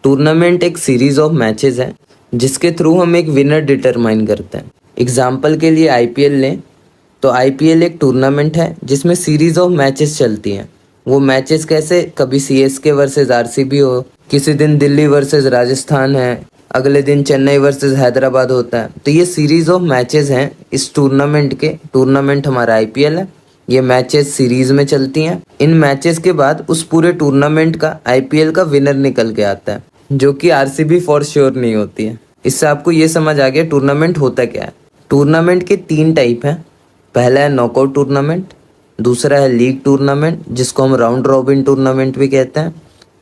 Tournament एक series of matches है जिसके थ्रू हम एक विनर डिटरमाइन करते हैं। एग्जाम्पल के लिए आईपीएल लें तो आईपीएल एक टूर्नामेंट है जिसमें सीरीज ऑफ मैचेस चलती हैं। वो मैचेस कैसे, कभी सीएसके वर्सेस आरसीबी हो, किसी दिन दिल्ली वर्सेस राजस्थान है, अगले दिन चेन्नई वर्सेस हैदराबाद होता है। तो ये सीरीज ऑफ मैचेस हैं इस टूर्नामेंट के। टूर्नामेंट हमारा आईपीएल है, ये मैचेस सीरीज में चलती हैं। इन मैचेस के बाद उस पूरे टूर्नामेंट का आईपीएल का विनर निकल के आता है, जो कि आरसीबी फॉर श्योर नहीं होती है। इससे आपको ये समझ आ गया टूर्नामेंट होता क्या है। टूर्नामेंट के 3 टाइप हैं। पहला है नॉकआउट टूर्नामेंट, दूसरा है लीग टूर्नामेंट जिसको हम राउंड रॉबिन टूर्नामेंट भी कहते हैं,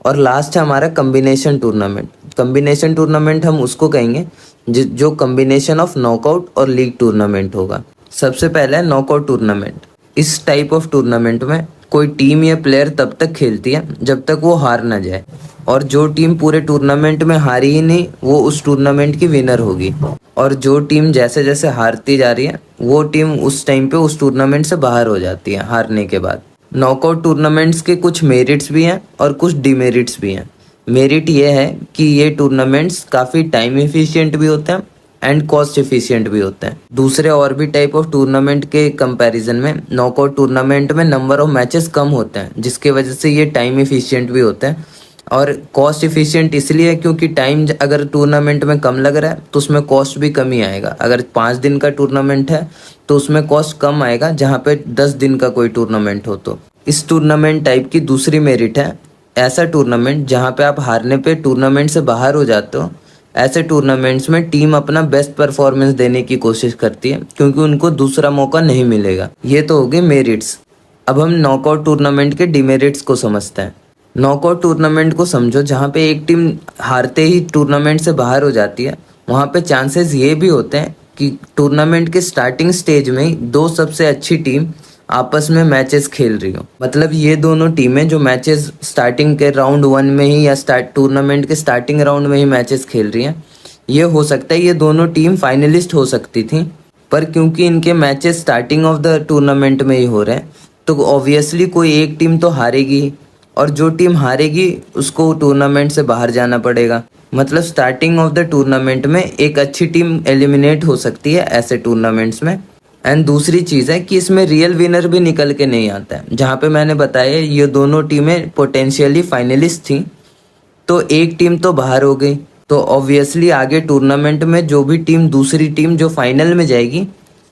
और लास्ट है हमारा कम्बिनेशन टूर्नामेंट। कम्बिनेशन टूर्नामेंट हम उसको कहेंगे जो कम्बिनेशन ऑफ नॉकआउट और लीग टूर्नामेंट होगा। सबसे पहला है नॉकआउट टूर्नामेंट। इस टाइप ऑफ टूर्नामेंट में कोई टीम या प्लेयर तब तक खेलती है जब तक वो हार ना जाए, और जो टीम पूरे टूर्नामेंट में हारी ही नहीं वो उस टूर्नामेंट की विनर होगी, और जो टीम जैसे जैसे हारती जा रही है वो टीम उस टाइम पे उस टूर्नामेंट से बाहर हो जाती है हारने के बाद। नॉकआउट टूर्नामेंट्स के कुछ मेरिट्स भी हैं और कुछ डिमेरिट्स भी हैं। मेरिट ये है कि ये टूर्नामेंट्स काफ़ी टाइम एफिशिएंट भी होते हैं एंड कॉस्ट एफिशिएंट भी होते हैं। दूसरे और भी टाइप ऑफ टूर्नामेंट के कंपैरिजन में नॉकआउट टूर्नामेंट में नंबर ऑफ मैचेस कम होते हैं, जिसके वजह से ये टाइम एफिशिएंट भी होते हैं। और कॉस्ट एफिशिएंट इसलिए क्योंकि टाइम अगर टूर्नामेंट में कम लग रहा है तो उसमें कॉस्ट भी कम ही आएगा। अगर 5 दिन का टूर्नामेंट है तो उसमें कॉस्ट कम आएगा, जहाँ पे 10 दिन का कोई टूर्नामेंट हो। तो इस टूर्नामेंट टाइप की दूसरी मेरिट है ऐसा टूर्नामेंट जहाँ पे आप हारने पे टूर्नामेंट से बाहर हो जाते हो। ऐसे टूर्नामेंट्स में टीम अपना बेस्ट परफॉर्मेंस देने की कोशिश करती है क्योंकि उनको दूसरा मौका नहीं मिलेगा। ये तो हो गए मेरिट्स। अब हम नॉकआउट टूर्नामेंट के डिमेरिट्स को समझते हैं। नॉकआउट टूर्नामेंट को समझो जहाँ पे एक टीम हारते ही टूर्नामेंट से बाहर हो जाती है। वहाँ पे चांसेस ये भी होते हैं कि टूर्नामेंट के स्टार्टिंग स्टेज में ही 2 सबसे अच्छी टीम आपस में मैचेस खेल रही हो। मतलब ये दोनों टीमें जो मैचेस स्टार्टिंग के राउंड 1 में ही या टूर्नामेंट के स्टार्टिंग राउंड में ही मैचेस खेल रही हैं, ये हो सकता है ये दोनों टीम फाइनलिस्ट हो सकती थी, पर क्योंकि इनके matches starting of the tournament में ही हो रहे हैं तो ऑब्वियसली कोई एक टीम तो हारेगी, और जो टीम हारेगी उसको टूर्नामेंट से बाहर जाना पड़ेगा। मतलब स्टार्टिंग ऑफ द टूर्नामेंट में एक अच्छी टीम एलिमिनेट हो सकती है ऐसे टूर्नामेंट्स में। एंड दूसरी चीज़ है कि इसमें रियल विनर भी निकल के नहीं आता है। जहाँ पे मैंने बताया ये दोनों टीमें पोटेंशियली फाइनलिस्ट थी तो एक टीम तो बाहर हो गई, तो ऑब्वियसली आगे टूर्नामेंट में जो भी टीम दूसरी टीम जो फाइनल में जाएगी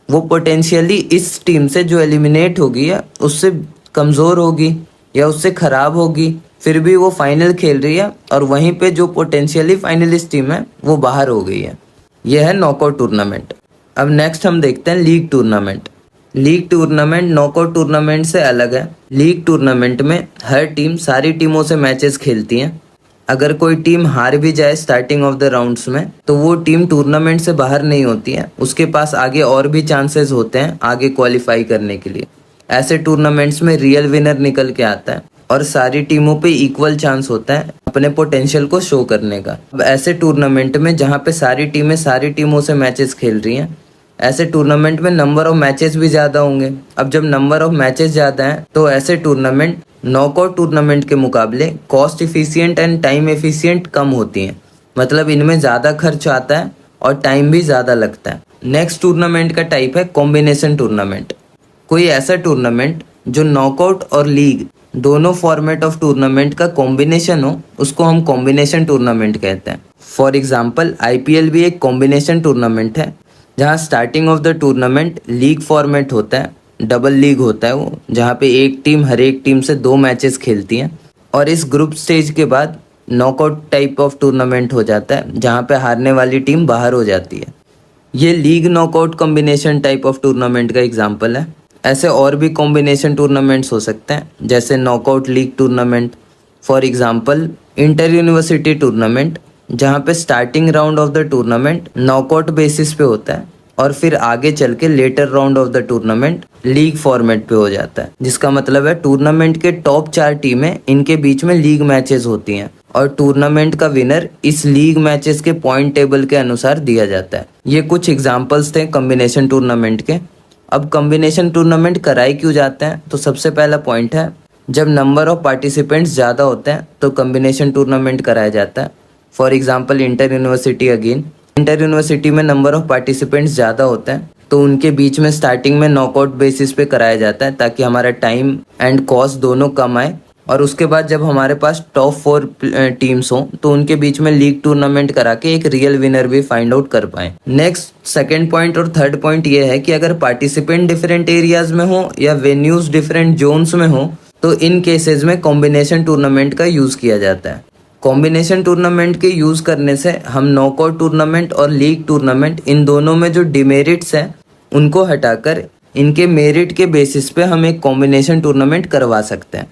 वो पोटेंशियली इस टीम से जो एलिमिनेट होगी या उससे कमज़ोर होगी या उससे ख़राब होगी, फिर भी वो फाइनल खेल रही है, और वहीं पे जो पोटेंशियली फाइनलिस्ट टीम है वो बाहर हो गई है। यह है नॉकआउट टूर्नामेंट। अब नेक्स्ट हम देखते हैं league tournament. League tournament knockout tournament से अलग है। लीग टूर्नामेंट में हर टीम सारी टीमों से मैचेस खेलती हैं। अगर कोई टीम हार भी जाए स्टार्टिंग ऑफ द राउंड्स में तो वो टीम टूर्नामेंट से बाहर नहीं होती है, उसके पास आगे और भी चांसेस होते हैं आगे क्वालिफाई करने के लिए। ऐसे टूर्नामेंट्स में रियल विनर निकल के आता है और सारी टीमों पे इक्वल चांस होता है अपने पोटेंशियल को शो करने का। अब ऐसे टूर्नामेंट में जहाँ पे सारी टीमें सारी टीमों से मैचेस खेल रही हैं, ऐसे टूर्नामेंट में नंबर ऑफ मैचेस भी ज़्यादा होंगे। अब जब नंबर ऑफ मैचेस ज़्यादा हैं तो ऐसे टूर्नामेंट नॉकआउट टूर्नामेंट के मुकाबले cost efficient and time efficient कम होती हैं। मतलब इनमें ज़्यादा खर्च आता है और टाइम भी ज़्यादा लगता है। नेक्स्ट टूर्नामेंट का टाइप है कॉम्बिनेशन टूर्नामेंट। कोई ऐसा टूर्नामेंट जो नॉकआउट और लीग दोनों फॉर्मेट ऑफ टूर्नामेंट का कॉम्बिनेशन हो उसको हम कॉम्बिनेशन टूर्नामेंट कहते हैं। फॉर एग्जांपल आईपीएल भी एक कॉम्बिनेशन टूर्नामेंट है जहां starting of the tournament league format होता है, डबल लीग होता है वो, जहां पे एक टीम हर एक टीम से 2 मैचेस खेलती हैं, और इस ग्रुप स्टेज के बाद नॉकआउट टाइप ऑफ टूर्नामेंट हो जाता है जहां पे हारने वाली टीम बाहर हो जाती है। ये league knockout combination type of tournament का एग्जाम्पल है। ऐसे और भी कॉम्बिनेशन टूर्नामेंट्स हो सकते हैं जैसे knockout league tournament. For example inter university tournament, जहां पे starting round of the tournament knockout basis पे होता है और फिर आगे चल के later round of the tournament league format पे हो जाता है, जिसका मतलब है टूर्नामेंट के टॉप 4 टीमें इनके बीच में लीग मैचेस होती हैं और टूर्नामेंट का विनर इस लीग मैचेस के पॉइंट टेबल के अनुसार दिया जाता है। ये कुछ एग्जाम्पल्स थे कॉम्बिनेशन टूर्नामेंट के। अब कॉम्बिनेशन टूर्नामेंट कराए क्यों जाते हैं, तो सबसे पहला पॉइंट है जब नंबर ऑफ पार्टिसिपेंट्स ज़्यादा होते हैं तो कॉम्बिनेशन टूर्नामेंट कराया जाता है। For example inter university again, inter university में नंबर ऑफ पार्टिसिपेंट्स ज़्यादा होता है तो उनके बीच में स्टार्टिंग में नॉकआउट बेसिस पे कराया जाता है ताकि हमारा टाइम एंड कॉस्ट दोनों कम आए। और उसके बाद जब हमारे पास टॉप 4 टीम्स हों तो उनके बीच में लीग टूर्नामेंट करा के एक रियल विनर भी फाइंड आउट कर पाए। नेक्स्ट सेकंड पॉइंट और थर्ड पॉइंट ये है कि अगर पार्टिसिपेंट डिफरेंट एरियाज में हो या वेन्यूज डिफरेंट जोन्स में हो तो इन केसेस में कॉम्बिनेशन टूर्नामेंट का यूज किया जाता है। कॉम्बिनेशन टूर्नामेंट के यूज करने से हम नॉकआउट टूर्नामेंट और लीग टूर्नामेंट इन दोनों में जो डिमेरिट्स हैं उनको हटाकर इनके मेरिट के बेसिस पे हम एक कॉम्बिनेशन टूर्नामेंट करवा सकते हैं।